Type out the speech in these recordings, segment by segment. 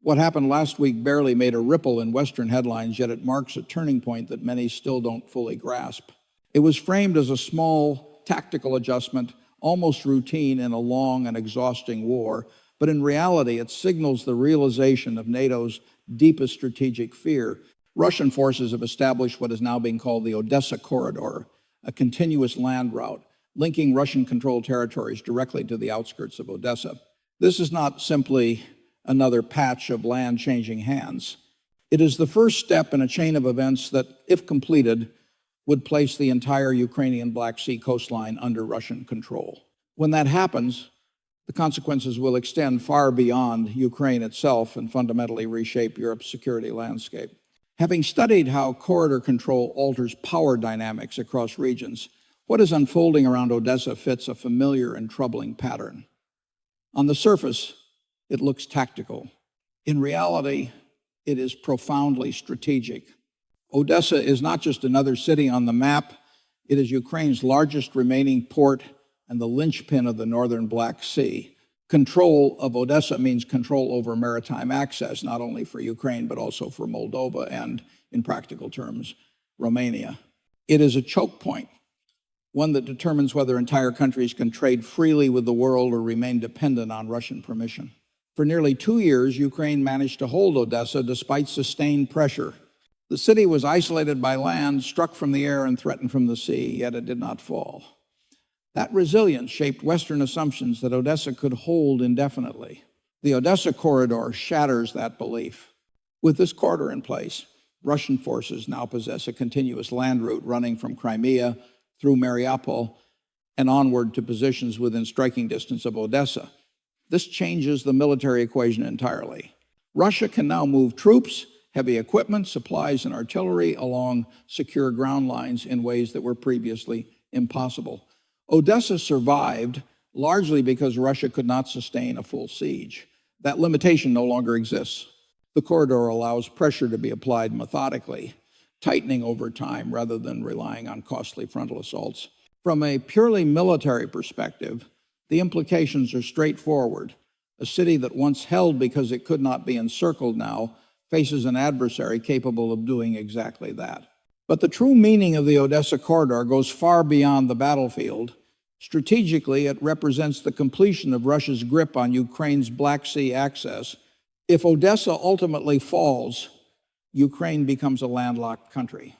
What happened last week barely made a ripple in Western headlines, yet it marks a turning point that many still don't fully grasp. It was framed as a small tactical adjustment, almost routine in a long and exhausting war, but in reality it signals the realization of NATO's deepest strategic fear. Russian forces have established what is now being called the Odessa Corridor, a continuous land route linking Russian-controlled territories directly to the outskirts of Odessa. This is not simply another patch of land changing hands. It is the first step in a chain of events that, if completed, would place the entire Ukrainian Black Sea coastline under Russian control. When that happens, the consequences will extend far beyond Ukraine itself and fundamentally reshape Europe's security landscape. Having studied how corridor control alters power dynamics across regions, what is unfolding around Odessa fits a familiar and troubling pattern. On the surface, it looks tactical. In reality, it is profoundly strategic. Odessa is not just another city on the map, it is Ukraine's largest remaining port and the linchpin of the northern Black Sea. Control of Odessa means control over maritime access, not only for Ukraine, but also for Moldova and, in practical terms, Romania. It is a choke point, one that determines whether entire countries can trade freely with the world or remain dependent on Russian permission. For nearly 2 years, Ukraine managed to hold Odessa despite sustained pressure. The city was isolated by land, struck from the air, and threatened from the sea, yet it did not fall. That resilience shaped Western assumptions that Odessa could hold indefinitely. The Odessa Corridor shatters that belief. With this corridor in place, Russian forces now possess a continuous land route running from Crimea through Mariupol and onward to positions within striking distance of Odessa. This changes the military equation entirely. Russia can now move troops, heavy equipment, supplies, and artillery along secure ground lines in ways that were previously impossible. Odessa survived largely because Russia could not sustain a full siege. That limitation no longer exists. The corridor allows pressure to be applied methodically, tightening over time rather than relying on costly frontal assaults. From a purely military perspective, the implications are straightforward. A city that once held because it could not be encircled now faces an adversary capable of doing exactly that. But the true meaning of the Odessa Corridor goes far beyond the battlefield. Strategically, it represents the completion of Russia's grip on Ukraine's Black Sea access. If Odessa ultimately falls, Ukraine becomes a landlocked country.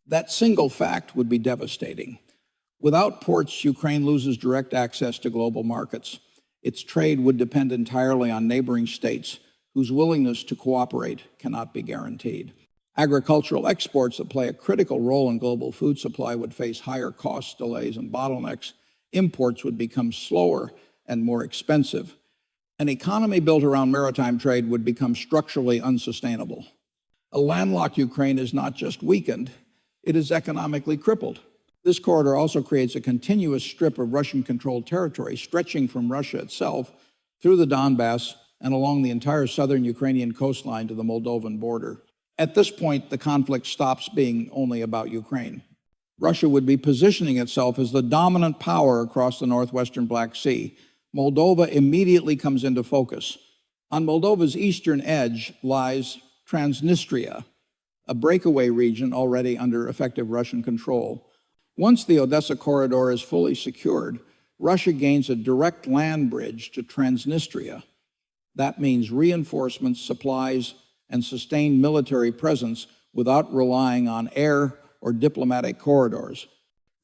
That single fact would be devastating. Without ports, Ukraine loses direct access to global markets. Its trade would depend entirely on neighboring states whose willingness to cooperate cannot be guaranteed. Agricultural exports that play a critical role in global food supply would face higher costs, delays, and bottlenecks. Imports would become slower and more expensive. An economy built around maritime trade would become structurally unsustainable. A landlocked Ukraine is not just weakened, it is economically crippled. This corridor also creates a continuous strip of Russian-controlled territory stretching from Russia itself through the Donbass and along the entire southern Ukrainian coastline to the Moldovan border. At this point, the conflict stops being only about Ukraine. Russia would be positioning itself as the dominant power across the northwestern Black Sea. Moldova immediately comes into focus. On Moldova's eastern edge lies Transnistria, a breakaway region already under effective Russian control. Once the Odessa Corridor is fully secured, Russia gains a direct land bridge to Transnistria. That means reinforcements, supplies, and sustained military presence without relying on air or diplomatic corridors.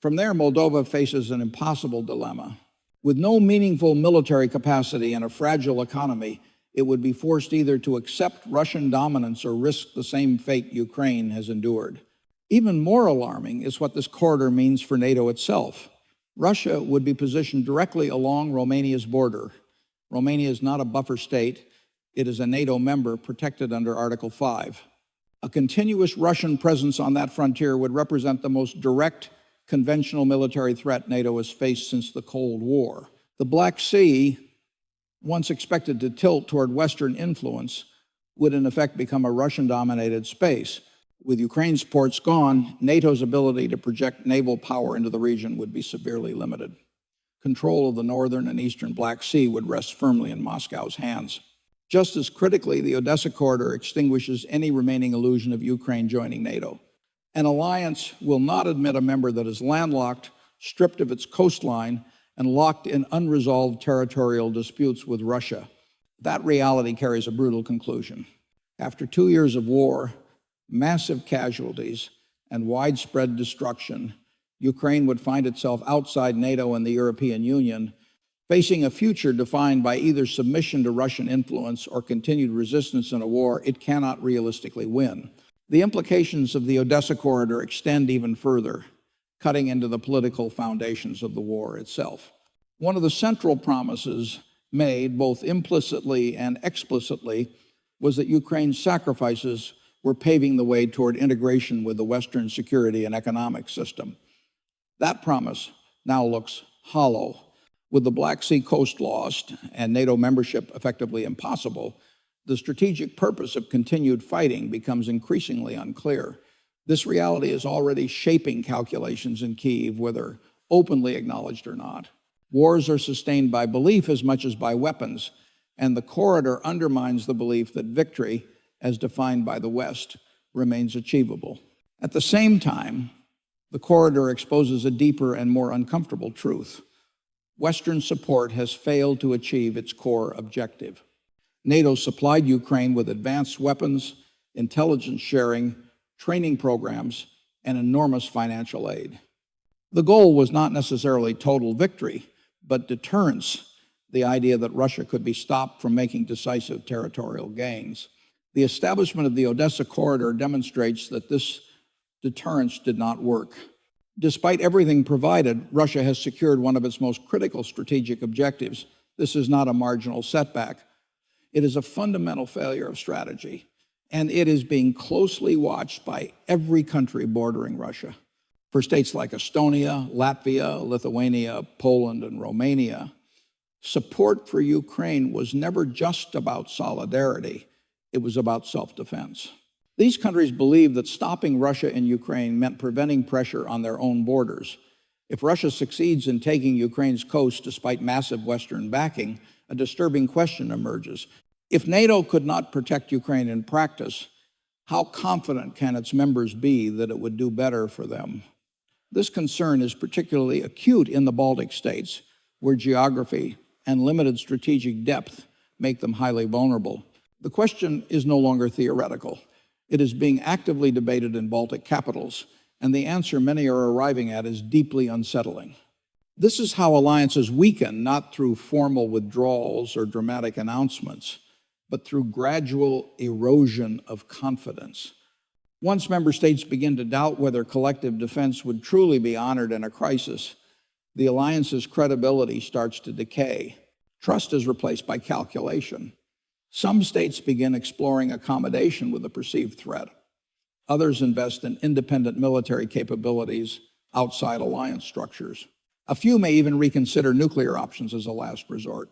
From there, Moldova faces an impossible dilemma. With no meaningful military capacity and a fragile economy, it would be forced either to accept Russian dominance or risk the same fate Ukraine has endured. Even more alarming is what this corridor means for NATO itself. Russia would be positioned directly along Romania's border. Romania is not a buffer state. It is a NATO member protected under Article 5. A continuous Russian presence on that frontier would represent the most direct conventional military threat NATO has faced since the Cold War. The Black Sea, once expected to tilt toward Western influence, would in effect become a Russian-dominated space. With Ukraine's ports gone, NATO's ability to project naval power into the region would be severely limited. Control of the northern and eastern Black Sea would rest firmly in Moscow's hands. Just as critically, the Odessa Corridor extinguishes any remaining illusion of Ukraine joining NATO. An alliance will not admit a member that is landlocked, stripped of its coastline, and locked in unresolved territorial disputes with Russia. That reality carries a brutal conclusion. After 2 years of war, massive casualties, and widespread destruction, Ukraine would find itself outside NATO and the European Union, facing a future defined by either submission to Russian influence or continued resistance in a war it cannot realistically win. The implications of the Odessa Corridor extend even further, cutting into the political foundations of the war itself. One of the central promises made, both implicitly and explicitly, was that Ukraine's sacrifices were paving the way toward integration with the Western security and economic system. That promise now looks hollow. With the Black Sea coast lost and NATO membership effectively impossible, the strategic purpose of continued fighting becomes increasingly unclear. This reality is already shaping calculations in Kyiv, whether openly acknowledged or not. Wars are sustained by belief as much as by weapons, and the corridor undermines the belief that victory, as defined by the West, remains achievable. At the same time, the corridor exposes a deeper and more uncomfortable truth. Western support has failed to achieve its core objective. NATO supplied Ukraine with advanced weapons, intelligence sharing, training programs, and enormous financial aid. The goal was not necessarily total victory, but deterrence, the idea that Russia could be stopped from making decisive territorial gains. The establishment of the Odessa Corridor demonstrates that this deterrence did not work. Despite everything provided, Russia has secured one of its most critical strategic objectives. This is not a marginal setback. It is a fundamental failure of strategy, and it is being closely watched by every country bordering Russia. For states like Estonia, Latvia, Lithuania, Poland, and Romania, support for Ukraine was never just about solidarity. It was about self-defense. These countries believed that stopping Russia in Ukraine meant preventing pressure on their own borders. If Russia succeeds in taking Ukraine's coast despite massive Western backing, a disturbing question emerges. If NATO could not protect Ukraine in practice, how confident can its members be that it would do better for them? This concern is particularly acute in the Baltic states, where geography and limited strategic depth make them highly vulnerable. The question is no longer theoretical. It is being actively debated in Baltic capitals, and the answer many are arriving at is deeply unsettling. This is how alliances weaken, not through formal withdrawals or dramatic announcements, but through gradual erosion of confidence. Once member states begin to doubt whether collective defense would truly be honored in a crisis, the alliance's credibility starts to decay. Trust is replaced by calculation. Some states begin exploring accommodation with a perceived threat. Others invest in independent military capabilities outside alliance structures. A few may even reconsider nuclear options as a last resort.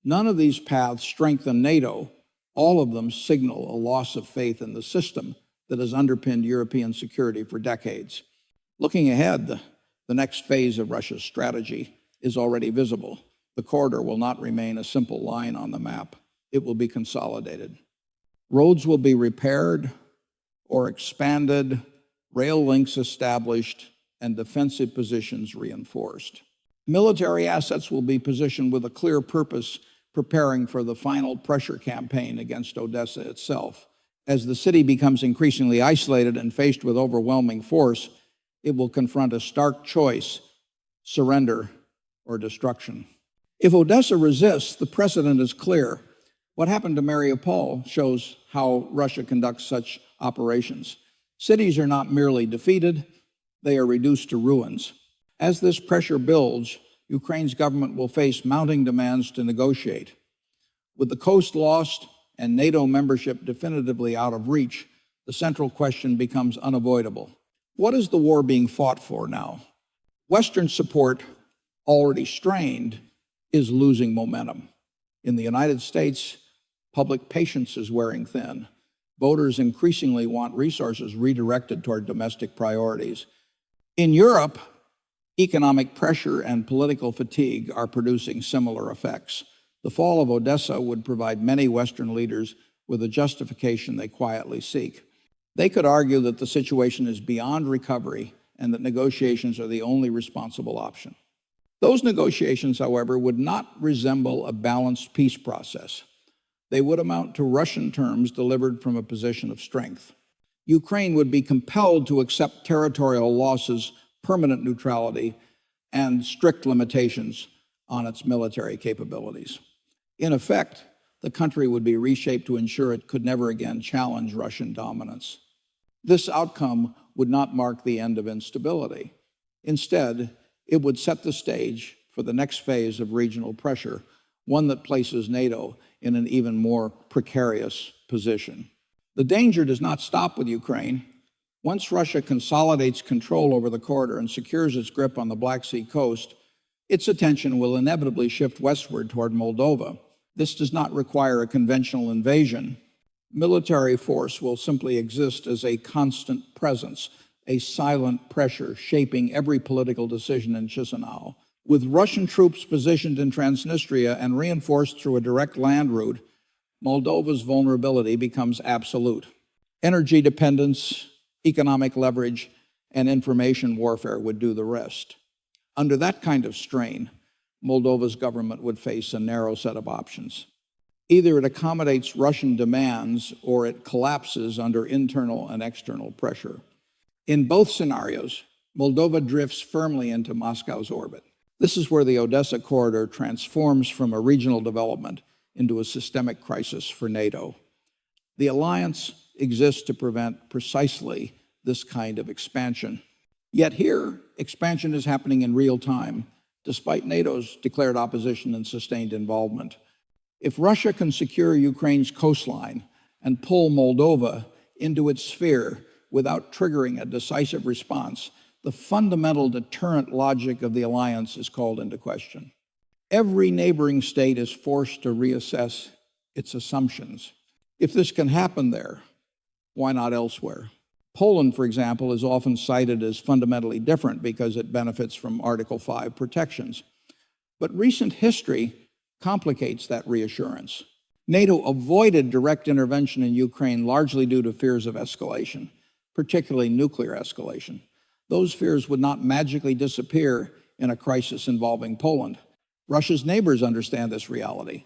None of these paths strengthen NATO. All of them signal a loss of faith in the system that has underpinned European security for decades. Looking ahead, the next phase of Russia's strategy is already visible. The corridor will not remain a simple line on the map. It will be consolidated. Roads will be repaired or expanded, rail links established, and defensive positions reinforced. Military assets will be positioned with a clear purpose, preparing for the final pressure campaign against Odessa itself. As the city becomes increasingly isolated and faced with overwhelming force, it will confront a stark choice: surrender or destruction. If Odessa resists, the precedent is clear. What happened to Mariupol shows how Russia conducts such operations. Cities are not merely defeated, they are reduced to ruins. As this pressure builds, Ukraine's government will face mounting demands to negotiate. With the coast lost and NATO membership definitively out of reach, the central question becomes unavoidable. What is the war being fought for now? Western support, already strained, is losing momentum. In the United States, public patience is wearing thin. Voters increasingly want resources redirected toward domestic priorities. In Europe, economic pressure and political fatigue are producing similar effects. The fall of Odessa would provide many Western leaders with a justification they quietly seek. They could argue that the situation is beyond recovery and that negotiations are the only responsible option. Those negotiations, however, would not resemble a balanced peace process. They would amount to Russian terms delivered from a position of strength. Ukraine would be compelled to accept territorial losses, permanent neutrality, and strict limitations on its military capabilities. In effect, the country would be reshaped to ensure it could never again challenge Russian dominance. This outcome would not mark the end of instability. Instead, it would set the stage for the next phase of regional pressure, one that places NATO in an even more precarious position. The danger does not stop with Ukraine. Once Russia consolidates control over the corridor and secures its grip on the Black Sea coast, its attention will inevitably shift westward toward Moldova. This does not require a conventional invasion. Military force will simply exist as a constant presence, a silent pressure shaping every political decision in Chisinau. With Russian troops positioned in Transnistria and reinforced through a direct land route, Moldova's vulnerability becomes absolute. Energy dependence, economic leverage, and information warfare would do the rest. Under that kind of strain, Moldova's government would face a narrow set of options. Either it accommodates Russian demands or it collapses under internal and external pressure. In both scenarios, Moldova drifts firmly into Moscow's orbit. This is where the Odessa Corridor transforms from a regional development into a systemic crisis for NATO. The alliance exists to prevent precisely this kind of expansion. Yet here, expansion is happening in real time, despite NATO's declared opposition and sustained involvement. If Russia can secure Ukraine's coastline and pull Moldova into its sphere without triggering a decisive response, the fundamental deterrent logic of the alliance is called into question. Every neighboring state is forced to reassess its assumptions. If this can happen there, why not elsewhere? Poland, for example, is often cited as fundamentally different because it benefits from Article 5 protections. But recent history complicates that reassurance. NATO avoided direct intervention in Ukraine largely due to fears of escalation, particularly nuclear escalation. Those fears would not magically disappear in a crisis involving Poland. Russia's neighbors understand this reality.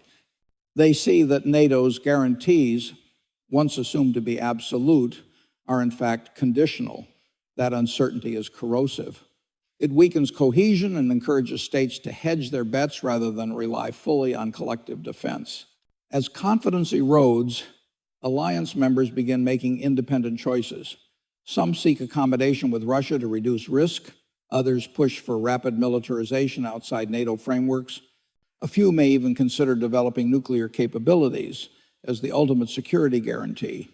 They see that NATO's guarantees, once assumed to be absolute, are in fact conditional. That uncertainty is corrosive. It weakens cohesion and encourages states to hedge their bets rather than rely fully on collective defense. As confidence erodes, alliance members begin making independent choices. Some seek accommodation with Russia to reduce risk. Others push for rapid militarization outside NATO frameworks. A few may even consider developing nuclear capabilities as the ultimate security guarantee.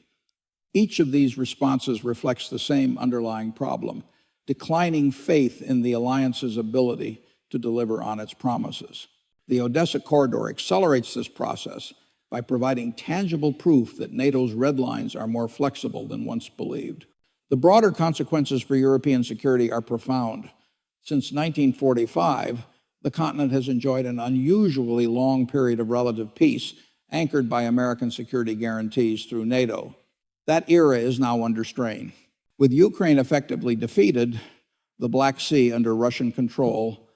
Each of these responses reflects the same underlying problem: declining faith in the alliance's ability to deliver on its promises. The Odessa Corridor accelerates this process by providing tangible proof that NATO's red lines are more flexible than once believed. The broader consequences for European security are profound. Since 1945, the continent has enjoyed an unusually long period of relative peace, anchored by American security guarantees through NATO. That era is now under strain. With Ukraine effectively defeated, the Black Sea under Russian control,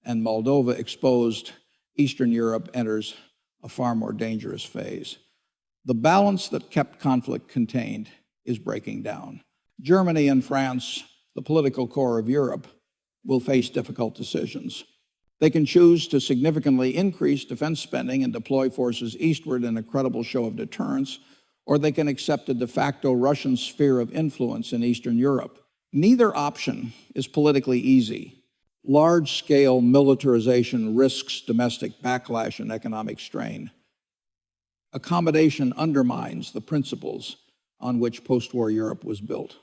and Moldova exposed, Eastern Europe enters a far more dangerous phase. The balance that kept conflict contained is breaking down. Germany and France, the political core of Europe, will face difficult decisions. They can choose to significantly increase defense spending and deploy forces eastward in a credible show of deterrence, or they can accept a de facto Russian sphere of influence in Eastern Europe. Neither option is politically easy. Large-scale militarization risks domestic backlash and economic strain. Accommodation undermines the principles on which post-war Europe was built.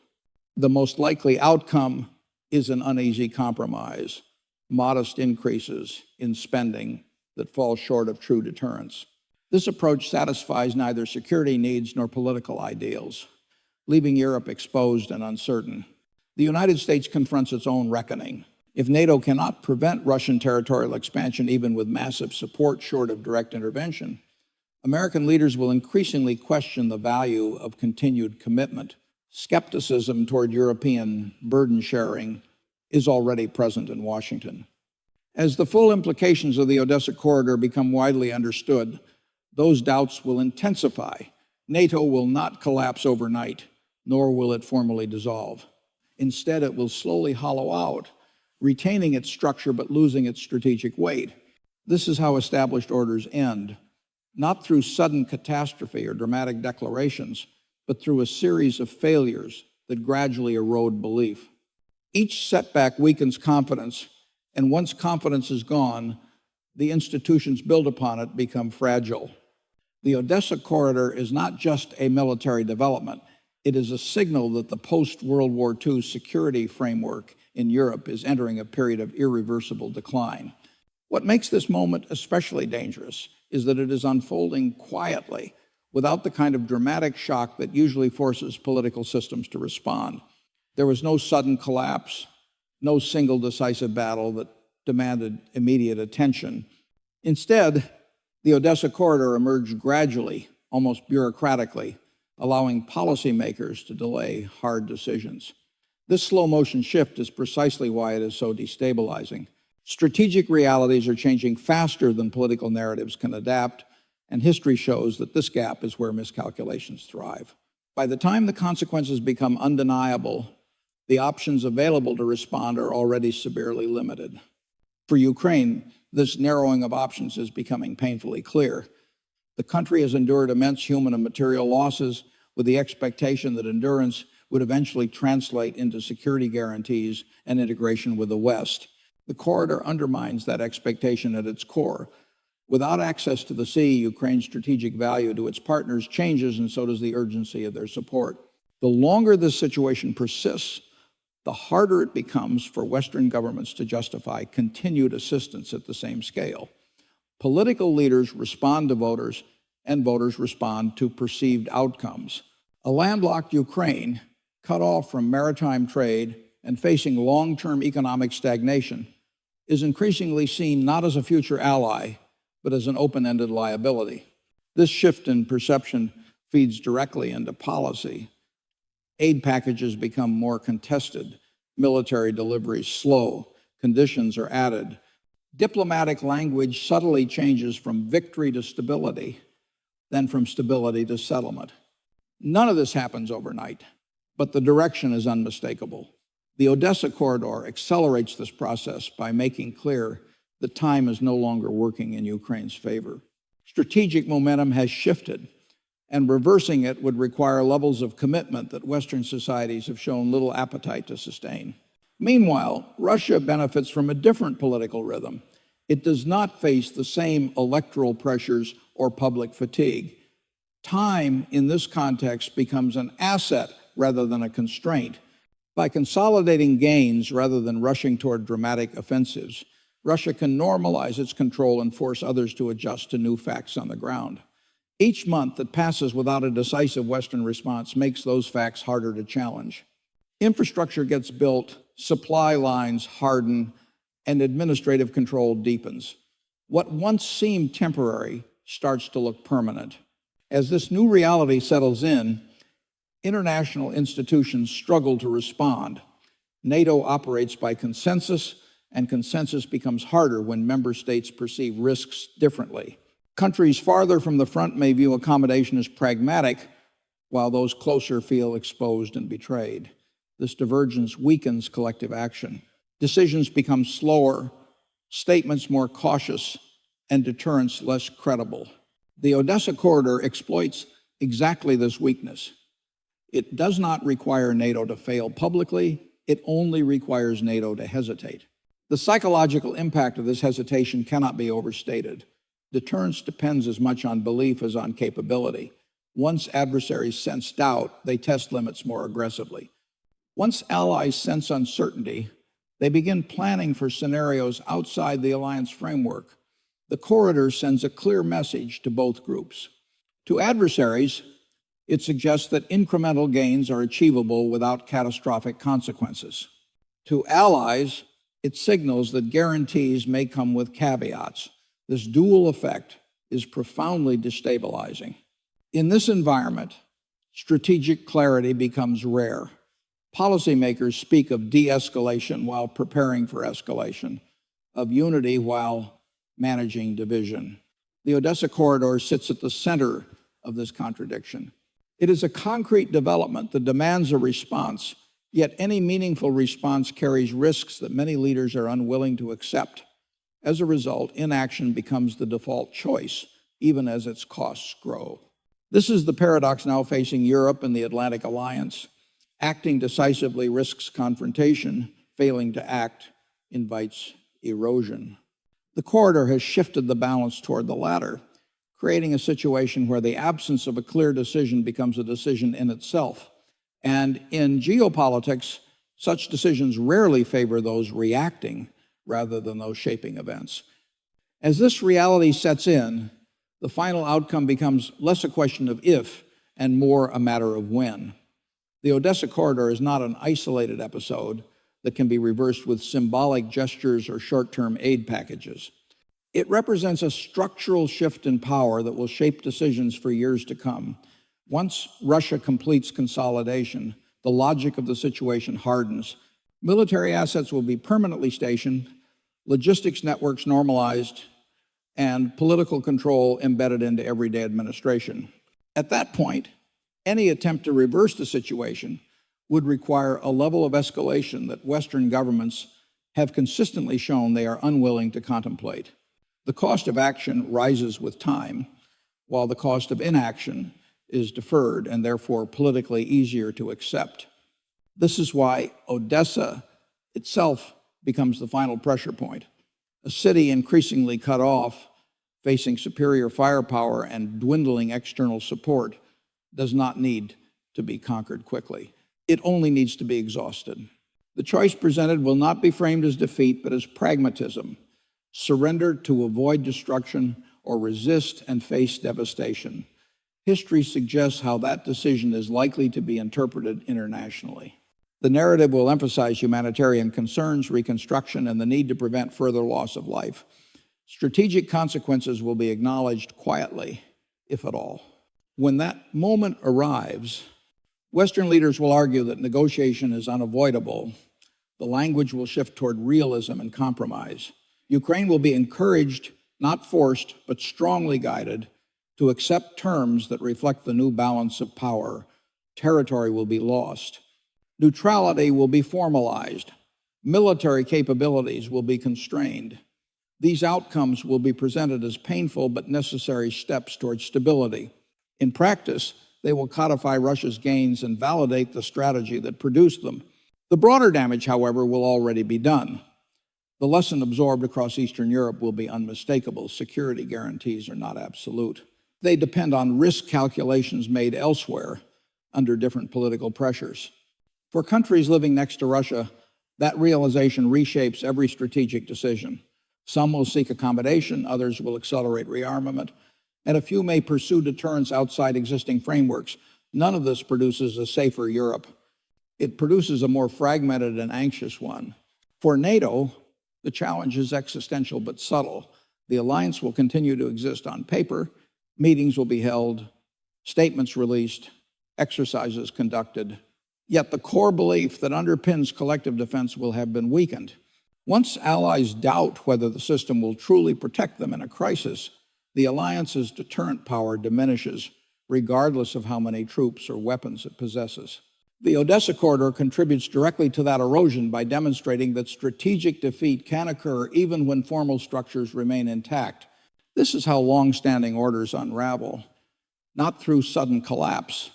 The most likely outcome is an uneasy compromise, modest increases in spending that fall short of true deterrence. This approach satisfies neither security needs nor political ideals, leaving Europe exposed and uncertain. The United States confronts its own reckoning. If NATO cannot prevent Russian territorial expansion, even with massive support short of direct intervention, American leaders will increasingly question the value of continued commitment. Skepticism toward European burden sharing is already present in Washington. As the full implications of the Odessa Corridor become widely understood, those doubts will intensify. NATO will not collapse overnight, nor will it formally dissolve. Instead, it will slowly hollow out, retaining its structure but losing its strategic weight. This is how established orders end, not through sudden catastrophe or dramatic declarations, but through a series of failures that gradually erode belief. Each setback weakens confidence, and once confidence is gone, the institutions built upon it become fragile. The Odessa Corridor is not just a military development. It is a signal that the post-World War II security framework in Europe is entering a period of irreversible decline. What makes this moment especially dangerous is that it is unfolding quietly, without the kind of dramatic shock that usually forces political systems to respond. There was no sudden collapse, no single decisive battle that demanded immediate attention. Instead, the Odessa Corridor emerged gradually, almost bureaucratically, allowing policymakers to delay hard decisions. This slow-motion shift is precisely why it is so destabilizing. Strategic realities are changing faster than political narratives can adapt, and history shows that this gap is where miscalculations thrive. By the time the consequences become undeniable, the options available to respond are already severely limited. For Ukraine, this narrowing of options is becoming painfully clear. The country has endured immense human and material losses with the expectation that endurance would eventually translate into security guarantees and integration with the West. The corridor undermines that expectation at its core. Without access to the sea, Ukraine's strategic value to its partners changes, and so does the urgency of their support. The longer this situation persists, the harder it becomes for Western governments to justify continued assistance at the same scale. Political leaders respond to voters, and voters respond to perceived outcomes. A landlocked Ukraine, cut off from maritime trade and facing long-term economic stagnation, is increasingly seen not as a future ally, but as an open-ended liability. This shift in perception feeds directly into policy. Aid packages become more contested, military deliveries slow, conditions are added. Diplomatic language subtly changes from victory to stability, then from stability to settlement. None of this happens overnight, but the direction is unmistakable. The Odessa Corridor accelerates this process by making clear that time is no longer working in Ukraine's favor. Strategic momentum has shifted, and reversing it would require levels of commitment that Western societies have shown little appetite to sustain. Meanwhile, Russia benefits from a different political rhythm. It does not face the same electoral pressures or public fatigue. Time in this context becomes an asset rather than a constraint. By consolidating gains rather than rushing toward dramatic offensives, Russia can normalize its control and force others to adjust to new facts on the ground. Each month that passes without a decisive Western response makes those facts harder to challenge. Infrastructure gets built, supply lines harden, and administrative control deepens. What once seemed temporary starts to look permanent. As this new reality settles in, international institutions struggle to respond. NATO operates by consensus, and consensus becomes harder when member states perceive risks differently. Countries farther from the front may view accommodation as pragmatic, while those closer feel exposed and betrayed. This divergence weakens collective action. Decisions become slower, statements more cautious, and deterrence less credible. The Odessa Corridor exploits exactly this weakness. It does not require NATO to fail publicly, it only requires NATO to hesitate. The psychological impact of this hesitation cannot be overstated. Deterrence depends as much on belief as on capability. Once adversaries sense doubt, they test limits more aggressively. Once allies sense uncertainty, they begin planning for scenarios outside the alliance framework. The corridor sends a clear message to both groups. To adversaries, it suggests that incremental gains are achievable without catastrophic consequences. To allies, It signals that guarantees may come with caveats. This dual effect is profoundly destabilizing. In this environment, strategic clarity becomes rare. Policymakers speak of de-escalation while preparing for escalation, of unity while managing division. The Odessa Corridor sits at the center of this contradiction. It is a concrete development that demands a response, yet any meaningful response carries risks that many leaders are unwilling to accept. As a result, inaction becomes the default choice, even as its costs grow. This is the paradox now facing Europe and the Atlantic Alliance. Acting decisively risks confrontation. Failing to act invites erosion. The corridor has shifted the balance toward the latter, creating a situation where the absence of a clear decision becomes a decision in itself. And in geopolitics, such decisions rarely favor those reacting rather than those shaping events. As this reality sets in, the final outcome becomes less a question of if and more a matter of when. The Odessa Corridor is not an isolated episode that can be reversed with symbolic gestures or short-term aid packages. It represents a structural shift in power that will shape decisions for years to come. Once Russia completes consolidation, the logic of the situation hardens. Military assets will be permanently stationed, logistics networks normalized, and political control embedded into everyday administration. At that point, any attempt to reverse the situation would require a level of escalation that Western governments have consistently shown they are unwilling to contemplate. The cost of action rises with time, while the cost of inaction is deferred and therefore politically easier to accept. This is why Odessa itself becomes the final pressure point. A city increasingly cut off, facing superior firepower and dwindling external support, does not need to be conquered quickly. It only needs to be exhausted. The choice presented will not be framed as defeat, but as pragmatism. Surrender to avoid destruction or resist and face devastation. History suggests how that decision is likely to be interpreted internationally. The narrative will emphasize humanitarian concerns, reconstruction, and the need to prevent further loss of life. Strategic consequences will be acknowledged quietly, if at all. When that moment arrives, Western leaders will argue that negotiation is unavoidable. The language will shift toward realism and compromise. Ukraine will be encouraged, not forced, but strongly guided to accept terms that reflect the new balance of power. Territory will be lost. Neutrality will be formalized. Military capabilities will be constrained. These outcomes will be presented as painful but necessary steps toward stability. In practice, they will codify Russia's gains and validate the strategy that produced them. The broader damage, however, will already be done. The lesson absorbed across Eastern Europe will be unmistakable. Security guarantees are not absolute. They depend on risk calculations made elsewhere under different political pressures. For countries living next to Russia, that realization reshapes every strategic decision. Some will seek accommodation, others will accelerate rearmament, and a few may pursue deterrence outside existing frameworks. None of this produces a safer Europe. It produces a more fragmented and anxious one. For NATO, the challenge is existential but subtle. The alliance will continue to exist on paper. Meetings will be held, statements released, exercises conducted. Yet the core belief that underpins collective defense will have been weakened. Once allies doubt whether the system will truly protect them in a crisis, the alliance's deterrent power diminishes, regardless of how many troops or weapons it possesses. The Odessa Corridor contributes directly to that erosion by demonstrating that strategic defeat can occur even when formal structures remain intact. This is how long-standing orders unravel, not through sudden collapse,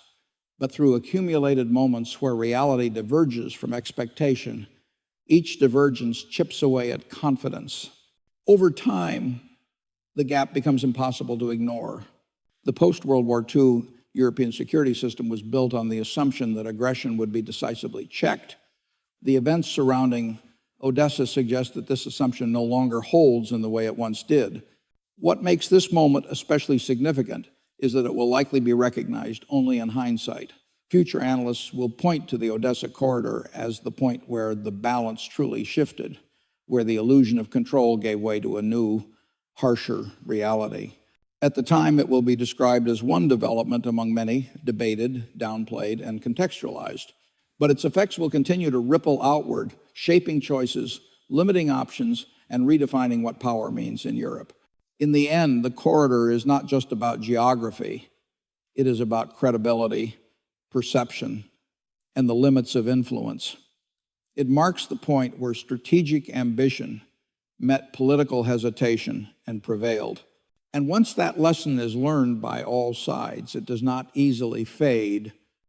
but through accumulated moments where reality diverges from expectation. Each divergence chips away at confidence. Over time, the gap becomes impossible to ignore. The post-World War II European security system was built on the assumption that aggression would be decisively checked. The events surrounding Odessa suggest that this assumption no longer holds in the way it once did. What makes this moment especially significant is that it will likely be recognized only in hindsight. Future analysts will point to the Odessa Corridor as the point where the balance truly shifted. where the illusion of control gave way to a new, harsher reality. At the time, it will be described as one development among many, debated, downplayed, and contextualized. But its effects will continue to ripple outward, shaping choices, limiting options, and redefining what power means in Europe. In the end, the corridor is not just about geography. It is about credibility, perception, and the limits of influence. It marks the point where strategic ambition met political hesitation and prevailed. And once that lesson is learned by all sides, it does not easily fade